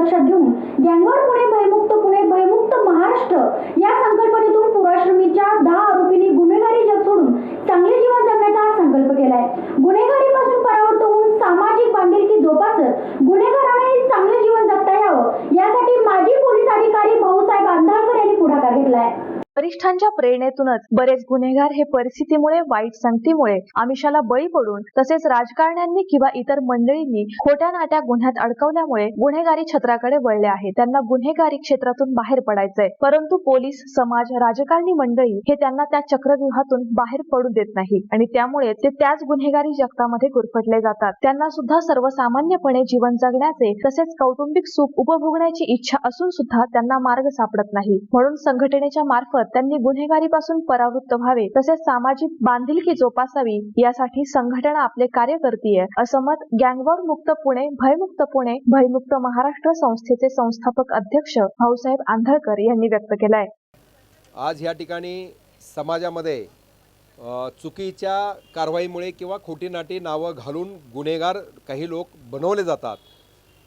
लक्षात घेऊन गँगवर पुणे भयमुक्त महाराष्ट्र या संकल्पनेतून पुराश्रमीच्या 10 आरोपींनी गुन्हेगारी जग सोडून चांगले जीवन जगण्याचा संकल्प केलाय। गुन्हेगारीपासून परावृत्त होऊन सामाजिक बांधिलकी जोपासत गुन्हेगारांनी चांगले जीवन जगता यावं यासाठी माजी पोलीस अधिकारी भाऊसाहेब आंधळकर यांनी पुढाकार घेतलाय। वरिष्ठांच्या प्रेरणेतूनच बरेच गुन्हेगार हे परिस्थितीमुळे, वाईट संगतीमुळे, आमिषाला बळी पडून तसेच राजकारण्यांनी किंवा इतर मंडळींनी खोट्या नाट्या गुन्ह्यात अडकवल्यामुळे गुन्हेगारी क्षेत्राकडे वळले आहेत। त्यांना गुन्हेगारी क्षेत्रातून बाहेर पडायचंय, परंतु पोलीस, समाज, राजकारणी मंडळी हे त्यांना त्या चक्रव्यूहातून बाहेर पडू देत नाही आणि त्यामुळे ते त्याच गुन्हेगारी जगतामध्ये गुरफटले जातात। त्यांना सुद्धा सर्वसामान्यपणे जीवन जगण्याचे तसेच कौटुंबिक सुख उपभोगण्याची इच्छा असून सुद्धा त्यांना मार्ग सापडत नाही। म्हणून संघटनेच्या मार्फत त्यांनी गुन्हेगारीपासून परावृत्त व्हावे तसेच सामाजिक बांधिलकी जोपासावी यासाठी संघटना आपले कार्य करतीये, असं मत गँगवॉर मुक्त पुणे, भयमुक्त महाराष्ट्र संस्थेचे संस्थापक अध्यक्ष भाऊसाहेब आंधळकर यांनी व्यक्त केलंय। आज या ठिकाणी समाजामध्ये चुकीच्या कारवाईमुळे किंवा खोटी नाटी नावं घालून गुन्हेगार काही लोक बनवले जातात।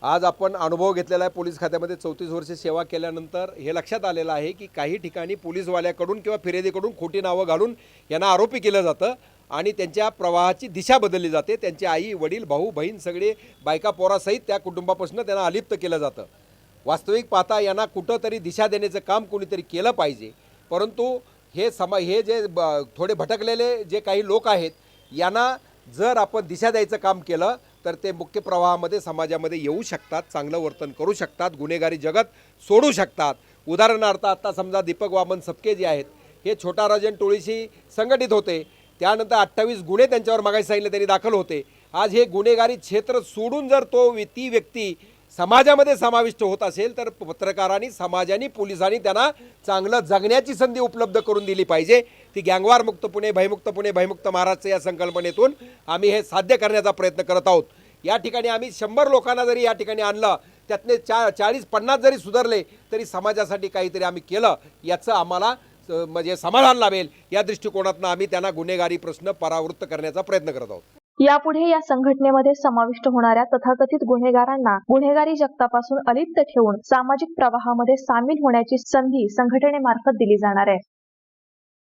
आज आपण अनुभव घेतलेला आहे। पोलीस खात्यामध्ये 34 वर्षे सेवा केल्यानंतर हे लक्षात आलेलं आहे की काही ठिकाणी पोलीसवाल्याकडून किंवा फिर्यादीकडून खोटी नावं घालून यांना आरोपी केलं जातं आणि त्यांच्या प्रवाहाची दिशा बदलली जाते। त्यांचे आई, वडील, भाऊ, बहीण सगळे बायका पोरासहित त्या कुटुंबापासून त्यांना अलिप्त केलं जातं। वास्तविक पाहता यांना कुठंतरी दिशा देण्याचं काम कोणीतरी केलं पाहिजे, परंतु हे जे थोडे भटकलेले जे काही लोक आहेत यांना जर आपण दिशा द्यायचं काम केलं तर ते मुख्य प्रवाहामध्ये समाजामध्ये येऊ शकतात, चांगलं वर्तन करू शकतात, गुन्हेगारी जगत सोडू शकतात। उदाहरणार्थ आता समजा दीपक वामन सपके जे आहेत हे छोटा राजन टोळीशी संघटित होते, त्यानंतर 28 गुन्हे त्यांच्यावर मागायला सांगितले त्यांनी दाखल होते। आज हे गुन्हेगारी क्षेत्र सोडून जर ती व्यक्ती समाजामध्ये समाविष्ट होत असेल तर पत्रकारांनी, समाजाने, पोलिसांनी त्यांना चांगलं जगण्याची संधी उपलब्ध करून दिली पाहिजे। ती गँगवॉर मुक्त पुणे, भयमुक्त महाराष्ट्र या संकल्पनेतून आम्ही हे साध्य करण्याचा प्रयत्न करत आहोत। या ठिकाणी आम्ही 100 लोकांना जरी या ठिकाणी आणलं, त्यातले 40-50 जरी सुधारले तरी समाजासाठी काहीतरी आम्ही केलं याचं आम्हाला म्हणजे समाधान लाभेल। या दृष्टिकोनातून आम्ही त्यांना गुन्हेगारी प्रश्न परावृत्त करण्याचा प्रयत्न करत आहोत। यापुढे या संघटनेमध्ये समाविष्ट होणाऱ्या तथाकथित गुन्हेगारांना गुन्हेगारी जगतापासून अलिप्त ठेवून सामाजिक प्रवाहामध्ये सामील होण्याची संधी संघटनेमार्फत दिली जाणार आहे।